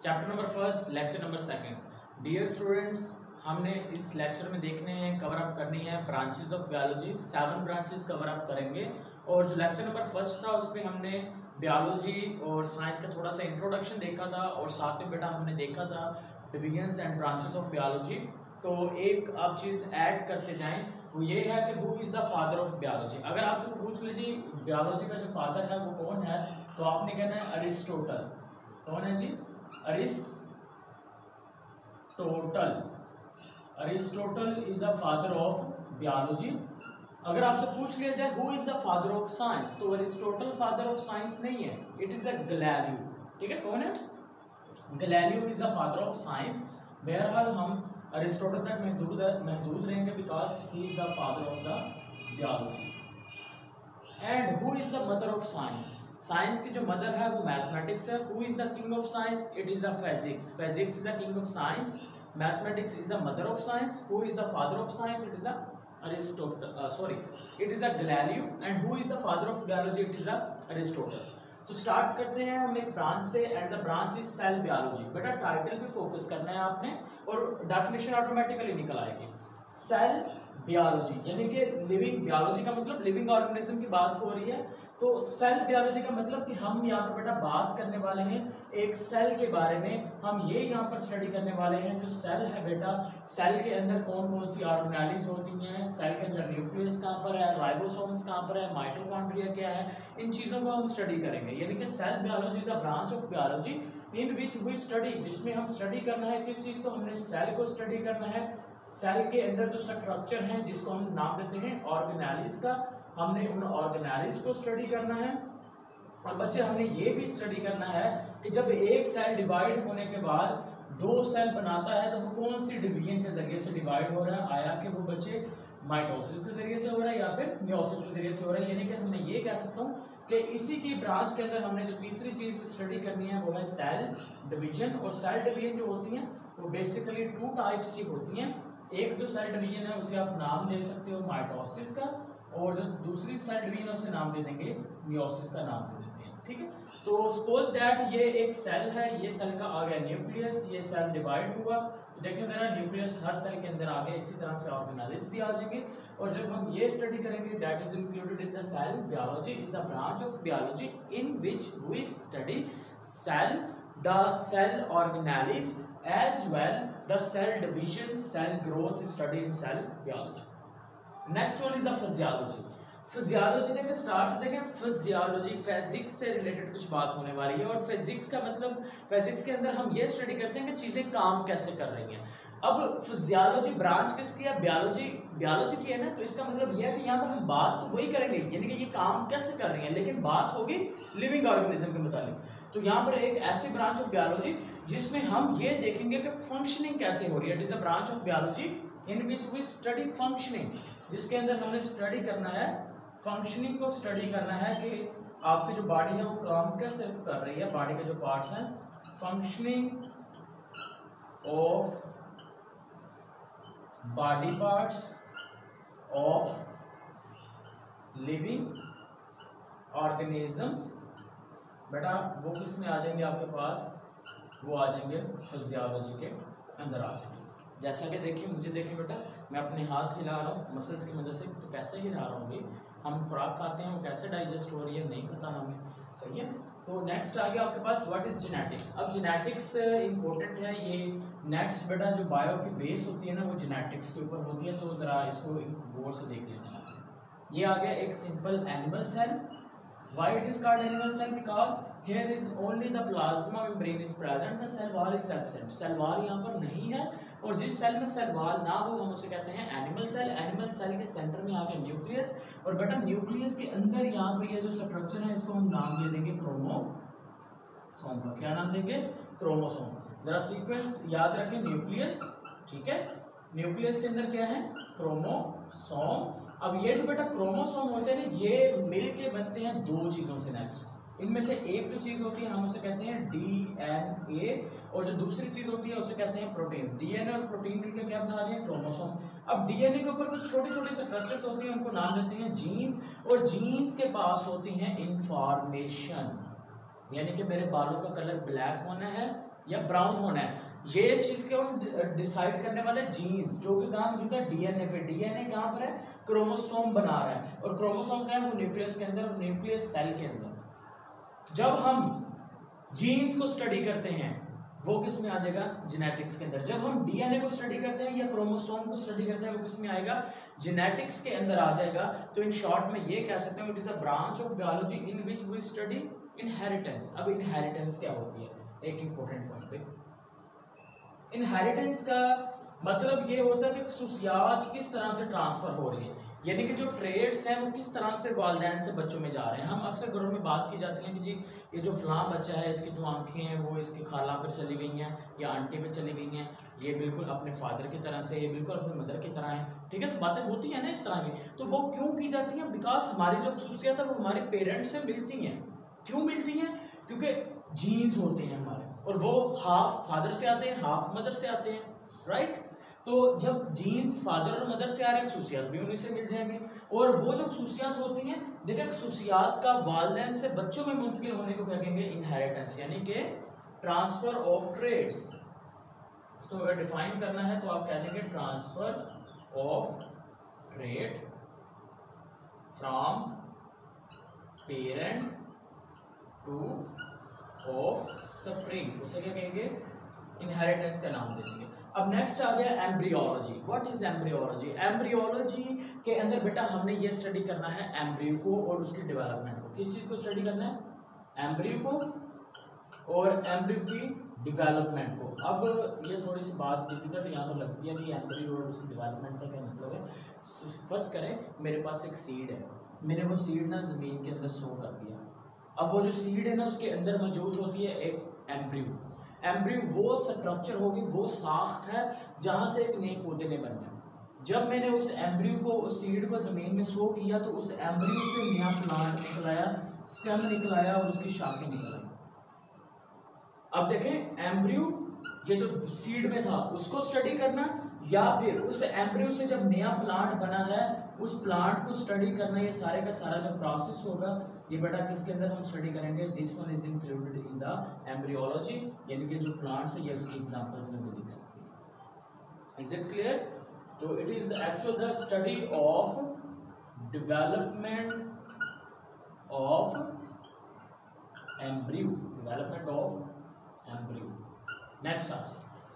Chapter number first, lecture number second. Dear students, हमने इस lecture में देखने हैं, कवर अप करनी है branches of biology. 7 branches cover up करेंगे। और जो लेक्चर नंबर फर्स्ट था उसमें हमने बायोलॉजी और साइंस का थोड़ा सा इंट्रोडक्शन देखा था, और साथ में बेटा हमने देखा था divisions and branches of biology. तो एक आप चीज़ ऐड करते जाएं, वो ये है कि who is the father of biology. अगर आपसे पूछ लीजिए बायोलॉजी का जो फादर है वो कौन है, तो आपने कहना है अरिस्टोटल। कौन है जी? Aristotle is the father of biology. अगर आपसे पूछ लिया जाए who is the father of science, तो अरिस्टोटल फादर ऑफ साइंस नहीं है, इट इज द गैलीलियो। ठीक है, कौन है? Galileo is the father of science. बहरहाल हम अरिस्टोटल तक महदूद रहेंगे because he is the father of the biology. And who is the mother of science? Science की जो मदर है वो मैथमेटिक्स है। Who is the king of science? It is the physics. Physics is the king of science, mathematics is the mother of science. Who is the father of science? It is the it is the Galileo. And who is the father of biology? It is the Aristotle. तो start करते हैं हम एक branch से, and the branch is cell biology. बेटा title पे focus करना है आपने, और डेफिनेशन ऑटोमेटिकली निकल आएगी। सेल बायोलॉजी यानी कि लिविंग, बायोलॉजी का मतलब लिविंग ऑर्गेनिज्म की बात हो रही है। तो सेल बायोलॉजी का मतलब कि हम यहाँ पर बेटा बात करने वाले हैं एक सेल के बारे में। हम ये यहाँ पर स्टडी करने वाले हैं जो सेल है बेटा, सेल के अंदर कौन कौन सी ऑर्गेनेलिज होती हैं, सेल के अंदर न्यूक्लियस कहाँ पर है, राइबोसोम्स कहाँ पर है, माइटोकॉन्ड्रिया क्या है, इन चीज़ों को हम स्टडी करेंगे। यानी कि cell biology is a branch of biology in which we study, जिसमें हम स्टडी करना है किस चीज़ को? हमने सेल को स्टडी करना है। सेल के अंदर जो स्ट्रक्चर हैं जिसको हम नाम देते हैं ऑर्गेनेलिज का, हमने उन ऑर्गेनेलिज को स्टडी करना है। और बच्चे हमने ये भी स्टडी करना है कि जब एक सेल डिवाइड होने के बाद 2 सेल बनाता है तो वो कौन सी डिवीजन के जरिए से डिवाइड हो रहा है, आया कि वो बच्चे माइटोसिस के जरिए से हो रहा है या फिर मियोसिस के जरिए से हो रहा है। यानी कि हमने ये कह सकता हूँ कि इसी की ब्रांच के अंदर हमने जो तीसरी चीज़ स्टडी करनी है वो है सेल डिवीजन। और सेल डिवीजन जो होती हैं वो बेसिकली 2 टाइप्स की होती हैं। एक जो सेल डिवीजन है उसे आप नाम दे सकते हो माइटोसिस का, और जो दूसरी सेल डिवीजन है उसे नाम दे देंगे मियोसिस का नाम दे देते हैं। ठीक है, तो सपोज दैट ये एक सेल है, ये सेल का आ गया न्यूक्लियस, ये सेल डिवाइड हुआ, तो देखें जरा न्यूक्लियस हर सेल के अंदर आ गया, इसी तरह से ऑर्गेनेलिज भी आ जाएंगे। और जब हम ये स्टडी करेंगे that is included in the cell biology is the branch of biology in which we study cell, the cell organelles as well the cell division, cell growth study in cell biology. Next one is the physiology. Physiology देखें, start से देखें physiology, physics से related कुछ बात होने वाली है। और फिजिक्स का मतलब फिजिक्स के अंदर हम ये स्टडी करते हैं कि चीज़ें काम कैसे कर रही हैं। अब फिजियोलॉजी ब्रांच किसकी है? बायोलॉजी की है ना, तो इसका मतलब यह है कि यहाँ पर हम बात तो वही करेंगे, यानी कि ये काम कैसे कर रही हैं, लेकिन बात होगी लिविंग ऑर्गेनिज्म के मुताबिक। तो यहाँ पर एक ऐसी ब्रांच ऑफ बायोलॉजी जिसमें हम ये देखेंगे कि फंक्शनिंग कैसे हो रही है। It is a branch of biology in which we study functioning, जिसके अंदर हमने स्टडी करना है फंक्शनिंग को स्टडी करना है कि आपकी जो बॉडी है वो काम कैसे कर रही है, बॉडी के जो पार्ट्स हैं, functioning of body parts of living organisms. बेटा वो किस में आ जाएंगे आपके पास? वो आ जाएंगे फिजियोलॉजी के अंदर आ जाएंगे। जैसा कि देखिए, मुझे देखिए बेटा, मैं अपने हाथ हिला रहा हूँ मसल्स की मदद से, तो कैसे हिला रहा हूँ भाई, हम खुराक खाते हैं वो कैसे डाइजेस्ट हो रही है नहीं पता हमें, सही है। तो नेक्स्ट आ गया आपके पास व्हाट इज जेनेटिक्स। अब जेनेटिक्स इंपॉर्टेंट है ये। नेक्स्ट बेटा जो बायो की बेस होती है ना वो जेनेटिक्स के ऊपर होती है, तो ज़रा इसको गौर से देख लेना। ये आ गया एक simple animal cell. Why it is called animal cell? Because here is only the plasma membrane is present, the cell wall is absent. Cell wall यहाँ पर नहीं है, और जिस सेल में सेल वॉल ना हो हम उसे कहते हैं एनिमल सेल। एनिमल सेल के सेंटर में आ गया न्यूक्लियस, और बेटा न्यूक्लियस के अंदर यहाँ पर ये जो स्ट्रक्चर है इसको हम नाम दे देंगे क्रोमोसोम का। क्या नाम देंगे? क्रोमोसोम। जरा सीक्वेंस याद रखें, न्यूक्लियस, ठीक है, न्यूक्लियस के अंदर क्या है? क्रोमोसोम। अब ये जो बेटा क्रोमोसोम होते हैं ना, ये मिल के बनते हैं 2 चीज़ों से। नेक्स्ट इनमें से एक जो चीज़ होती है हम उसे कहते हैं डीएनए, और जो दूसरी चीज़ होती है उसे कहते हैं प्रोटीन्स। डीएनए और प्रोटीन मिलकर क्या बना रहे हैं? क्रोमोसोम। अब डीएनए के ऊपर कुछ छोटी छोटी स्ट्रक्चर्स होती हैं, उनको नाम देते हैं जीन्स, और जीन्स के पास होती हैं इंफॉर्मेशन। यानी कि मेरे बालों का कलर ब्लैक होना है या ब्राउन होना है, ये चीज को हम डिसाइड करने वाले जीन्स, जो कि कहाँ मौजूद है, डीएनए पे। डीएनए कहाँ पर है, क्रोमोसोम बना रहा है, और क्रोमोसोम क्या है, वो न्यूक्लियस के अंदर, न्यूक्लियस सेल के अंदर। जब हम जीन्स को स्टडी करते हैं वो किस में आ जाएगा, जेनेटिक्स के अंदर। जब हम डीएनए को स्टडी करते हैं या क्रोमोसोम को स्टडी करते हैं वो किस में आएगा, जेनेटिक्स के अंदर आ जाएगा। तो इन शॉर्ट में ये कह सकते हैं it is a branch of biology in which we study inheritance. अब इनहेरिटेंस क्या होती है, एक इंपॉर्टेंट पॉइंट पे, इनहेरिटेंस का मतलब ये होता है कि खसूसियात किस तरह से ट्रांसफर हो रही है, यानी कि जो ट्रेड्स हैं वो किस तरह से वालिदैन से बच्चों में जा रहे हैं। हम अक्सर घरों में बात की जाती है कि जी ये जो फलां बच्चा है इसकी जो आंखें हैं वो इसकी खाला पर चली गई हैं या आंटी पे चली गई हैं, ये बिल्कुल अपने फादर की तरह से, ये बिल्कुल अपनी मदर की तरह है, ठीक है। तो बातें होती हैं ना इस तरह की, तो वो क्यों की जाती हैं, बिकॉज हमारी जो खसूसियात है वो हमारे पेरेंट्स से मिलती हैं। क्यों मिलती हैं, क्योंकि जीन्स होते हैं हमारे, और वो हाफ फादर से आते हैं हाफ मदर से आते हैं, राइट। तो जब जीन्स फादर और मदर से आ रहे हैं, खसूसियात भी उन्हीं से मिल जाएंगी। और वो जो खसूसियात होती हैं, देखिए खसूसियात का वालिदैन से बच्चों में मुंतकिल होने को क्या कहेंगे, इनहेरिटेंस, यानी कि ट्रांसफर ऑफ ट्रेड्स। इसको अगर डिफाइन करना है तो आप कह देंगे transfer of trade from parent two of spring, उसे क्या कहेंगे, इनहेरिटेंस का नाम देंगे। अब नेक्स्ट आ गया embryology. What is embryology? Embryology के अंदर बेटा हमने ये स्टडी करना है एम्ब्रियो को और उसकी डेवलपमेंट को। किस चीज़ को स्टडी करना है, एम्ब्रियो को और एम्ब्रियो की डेवलपमेंट को। अब ये थोड़ी सी बात डिफिकल्ट यहाँ पर लगती है कि एम्ब्रियो और उसकी डेवलपमेंट का क्या मतलब है। फर्ज करें मेरे पास एक सीड है, मैंने वो सीड ना ज़मीन के अंदर सो कर दिया। अब वो जो सीड है ना उसके अंदर मौजूद होती है एक एम्ब्रियो। एम्ब्रियो वो स्ट्रक्चर होगी, वो साख्त है जहाँ से एक नए पौधे ने बनना है। जब मैंने उस एम्ब्रियो को, उस सीड को ज़मीन में सो किया तो उस एम्ब्रियो से नया प्लांट निकलाया, स्टेम निकलाया और उसकी शाखें निकलाई। अब देखें एम्ब्रियो ये जो सीड में था उसको स्टडी करना, या फिर उस एम्ब्रियो से जब नया प्लांट बना है उस प्लांट को स्टडी करना, ये सारे का सारा जो प्रोसेस होगा ये बेटा किसके अंदर हम स्टडी करेंगे, this one is included in the embryology, यानी कि जो प्लांट्स है ये उसकी एग्जांपल्स में भी लिख सकते हैं। Is it clear? तो it is actual the study of development of embryo, development of embryo. Next आज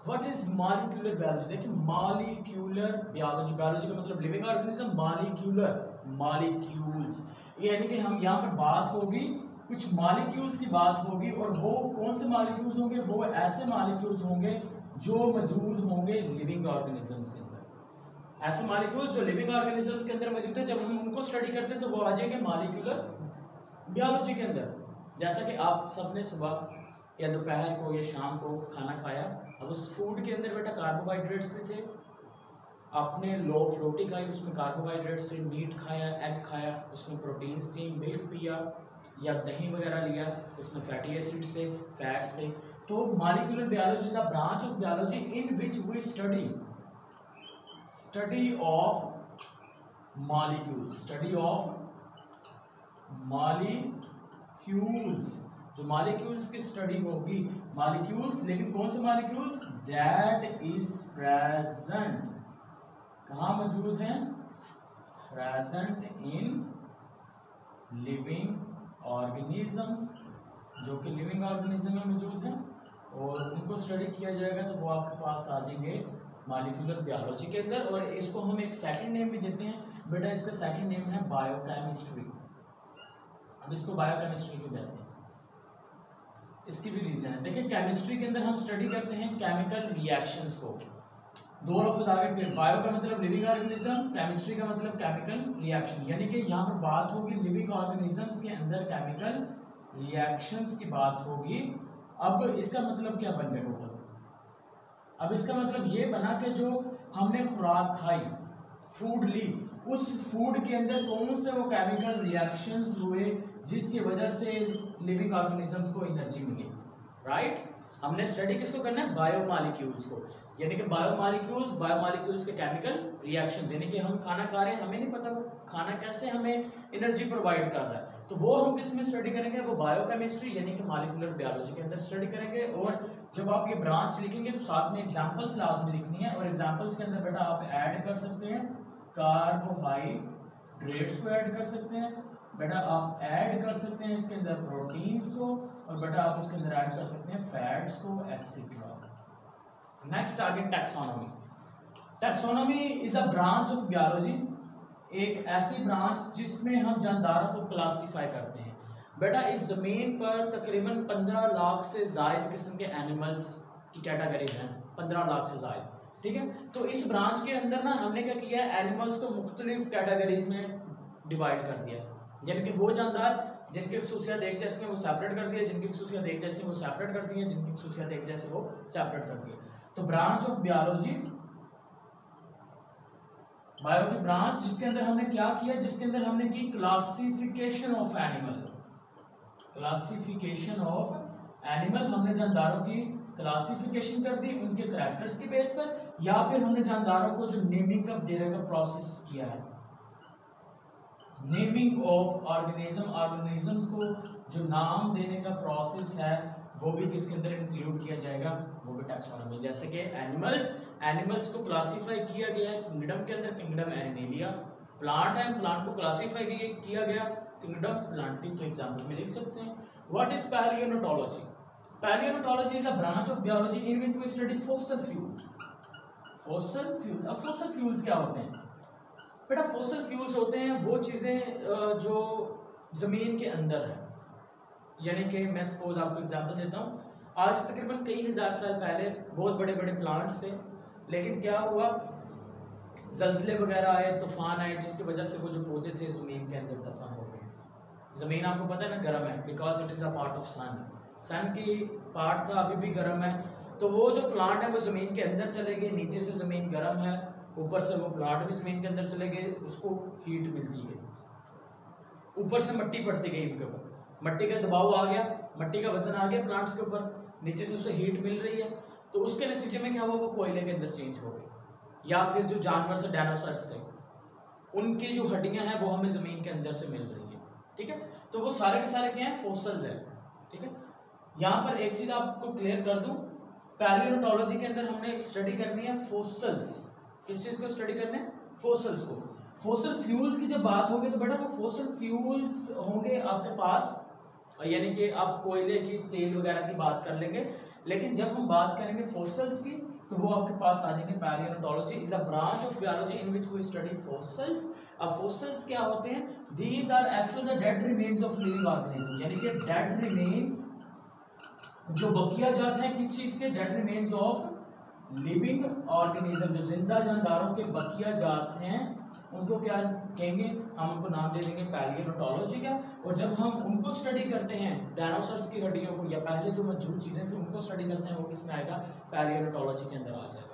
व्हाट इज मॉलिक्यूलर बायोलॉजी? देखिए मॉलिक्यूलर बायोलॉजी, बायोलॉजी का मतलब लिविंग ऑर्गेनिज्म, मॉलिक्यूलर मॉलिक्यूल्स, यानी कि हम यहाँ पर बात होगी कुछ मॉलिक्यूल्स की बात होगी, और वो कौन से मॉलिक्यूल्स होंगे, वो ऐसे मॉलिक्यूल्स होंगे जो मौजूद होंगे लिविंग ऑर्गेनिजम्स के अंदर। ऐसे मॉलिक्यूल्स जो लिविंग ऑर्गेनिजम्स के अंदर मौजूद है, जब हम उनको स्टडी करते हैं तो वो आ जाएंगे मॉलिक्यूलर बायोलॉजी के अंदर। जैसा कि आप सबने सुबह या दोपहर को या शाम को खाना खाया, अब उस फूड के अंदर बेटा कार्बोहाइड्रेट्स भी थे, आपने लो फ्रूटी खाई उसमें कार्बोहाइड्रेट्स से, मीट खाया, एग खाया उसमें प्रोटीन्स थी, मिल्क पिया या दही वगैरह लिया उसमें फैटी एसिड्स थे, फैट्स थे। तो molecular biology is a branch of biology in which we study of molecules, study of molecules, जो मॉलिक्यूल्स की स्टडी होगी, मॉलिक्यूल्स, लेकिन कौन से मॉलिक्यूल्स, दैट इज प्रेजेंट, कहाँ मौजूद हैं, प्रेजेंट इन लिविंग ऑर्गेनिजम्स, जो कि लिविंग ऑर्गेनिज्म में मौजूद हैं, और उनको स्टडी किया जाएगा तो वो आपके पास आ जाएंगे मॉलिक्यूलर बायोलॉजी के अंदर। और इसको हम एक सेकंड नेम भी देते हैं बेटा, इसका सेकंड नेम है बायोकेमिस्ट्री। अब इसको बायोकेमिस्ट्री क्यों कहते हैं, इसकी भी रीजन है। देखिए केमिस्ट्री के अंदर हम स्टडी करते हैं केमिकल रिएक्शंस को, दो लफ्ज आगे, बायो का मतलब लिविंग ऑर्गेनिज्म, केमिस्ट्री का मतलब केमिकल रिएक्शन, यानी कि यहाँ पर बात होगी लिविंग ऑर्गेनिजम्स के अंदर केमिकल रिएक्शंस की बात होगी। अब इसका मतलब क्या बन गया टोटल, अब इसका मतलब ये बना कि जो हमने खुराक खाई, फूड ली, उस फूड के अंदर कौन से वो केमिकल रिएक्शंस हुए जिसकी वजह से लिविंग ऑर्गेनिजम्स को एनर्जी मिली, राइट। हमने स्टडी किसको करना है, बायोमॉलिक्यूल्स को, यानी कि बायोमॉलिक्यूल्स के केमिकल रिएक्शंस, यानी कि हम खाना खा रहे हैं, हमें नहीं पता वो खाना कैसे हमें एनर्जी प्रोवाइड कर रहा है, तो वो हम किस में स्टडी करेंगे, वो बायोकेमिस्ट्री यानी कि मॉलिक्यूलर बायोलॉजी के अंदर स्टडी करेंगे। और जब आप ये ब्रांच लिखेंगे तो साथ में एग्जांपल्स लाजमी लिखनी है, और एग्जांपल्स के अंदर बेटा आप ऐड कर सकते हैं कार्बोहाइड्रेट्स को ऐड कर सकते हैं, बेटा आप ऐड कर सकते हैं इसके अंदर प्रोटीन्स को, और बेटा आप इसके अंदर ऐड कर सकते हैं फैट्स को एक्सेट्रा। नेक्स्ट आगे taxonomy. Taxonomy is a branch of biology, एक ऐसी ब्रांच जिसमें हम जानदारों को क्लासीफाई करते हैं। बेटा इस ज़मीन पर तकरीबन 15 लाख से ज़ायद किस्म के एनिमल्स की कैटेगरीज हैं, 15 लाख से ज़ायद, ठीक है। तो इस ब्रांच के अंदर ना हमने क्या किया है, एनिमल्स को मुख्तलिफ कैटेगरीज में डिवाइड कर दिया, यानी कि वो जानदार जिनकी खसूसियात एक जैसी हैं वो सेपरेट कर दिया, जिनकी खसूसियात एक जैसी वो सेपरेट कर दिए, जिनकी खसूसियात एक जैसी वो सेपरेट कर दिए। तो ब्रांच ऑफ बायोलॉजी, बायो की ब्रांच जिसके अंदर हमने क्या किया, जिसके अंदर हमने की classification of animal, classification of animal, हमने जानदारों की क्लासिफिकेशन कर दी उनके कैरेक्टर्स के बेस पर, या फिर हमने जानदारों को जो नेमिंग ऑफ देने का प्रोसेस किया है, नेमिंग ऑफ ऑर्गेनिज्म, ऑर्गेनिजम्स को जो नाम देने का प्रोसेस है वो भी किसके अंदर इंक्लूड किया जाएगा, वो भी टैक्सोनॉमी। जैसे कि एनिमल्स को क्लासीफाई किया गया है किंगडम के अंदर, किंगडम एनिमेलिया। प्लांट है, प्लांट को क्लासीफाई किया गया किंगडम प्लांटी, तो एग्जांपल में लिख सकते हैं। What is paleontology? Paleontology is a branch of biology in which we study fossil fuels. Fossil fuels, अब फॉसिल फ्यूल्स क्या होते हैं बेटा? फॉसिल फ्यूल्स होते हैं वो चीज़ें जो ज़मीन के अंदर है, यानी कि मैं सपोज आपको एग्जांपल देता हूँ, आज से तकरीबन कई हज़ार साल पहले बहुत बड़े बड़े प्लांट्स थे, लेकिन क्या हुआ, ज़लज़ले वगैरह आए, तूफान आए, जिसकी वजह से वो जो पौधे थे ज़मीन के अंदर दफन हो गए। ज़मीन आपको पता है ना गर्म है, because it is a part of sun की पार्ट था, अभी भी गर्म है। तो वो जो प्लांट है वो ज़मीन के अंदर चले गए, नीचे से ज़मीन गर्म है, ऊपर से वो प्लांट भी ज़मीन के अंदर चले गए, उसको हीट मिलती गई, ऊपर से मट्टी पड़ती गई इनके ऊपर, मट्टी का दबाव आ गया, मट्टी का वजन आ गया प्लांट्स के ऊपर, नीचे से उसे हीट मिल रही है, तो उसके नतीजे में क्या हुआ, वो कोयले के अंदर चेंज हो गई। या फिर जो जानवर से डायनासोर्स थे उनकी जो हड्डियां हैं वो हमें ज़मीन के अंदर से मिल रही है, ठीक है। तो वो सारे के सारे क्या हैं, फॉसिल्स हैं, ठीक है। यहाँ पर एक चीज़ आपको क्लियर कर दूँ, पैलियोनटोलॉजी के अंदर हमने एक स्टडी करनी है फॉसिल्स। किस चीज़ को स्टडी करना है? फॉसिल्स को। फॉसिल फ्यूल्स की जब बात होगी तो बेटा वो फॉसिल फ्यूल्स होंगे आपके पास, यानी कि आप कोयले की, तेल वगैरह की बात कर लेंगे, लेकिन जब हम बात करेंगे फॉसिल्स की तो वो आपके पास आ जाएंगे। Paleontology is a branch of biology in which we study fossils. अब फॉसिल्स क्या होते हैं? These are actually the dead remains of living organism, यानी कि डेड रिमेन्स जो बकिया जात हैं किस चीज़ के? Dead remains of living organism, जो जिंदा जानदारों के बकिया जात हैं उनको क्या कहेंगे? हम उनको नाम दे देंगे पैलियोनटोलॉजी का। और जब हम उनको स्टडी करते हैं, डायनासोर्स की हड्डियों को या पहले जो मौजूद चीज़ें थी उनको स्टडी करते हैं, वो किस में आएगा? पैलियोनटोलॉजी के अंदर आ जाएगा।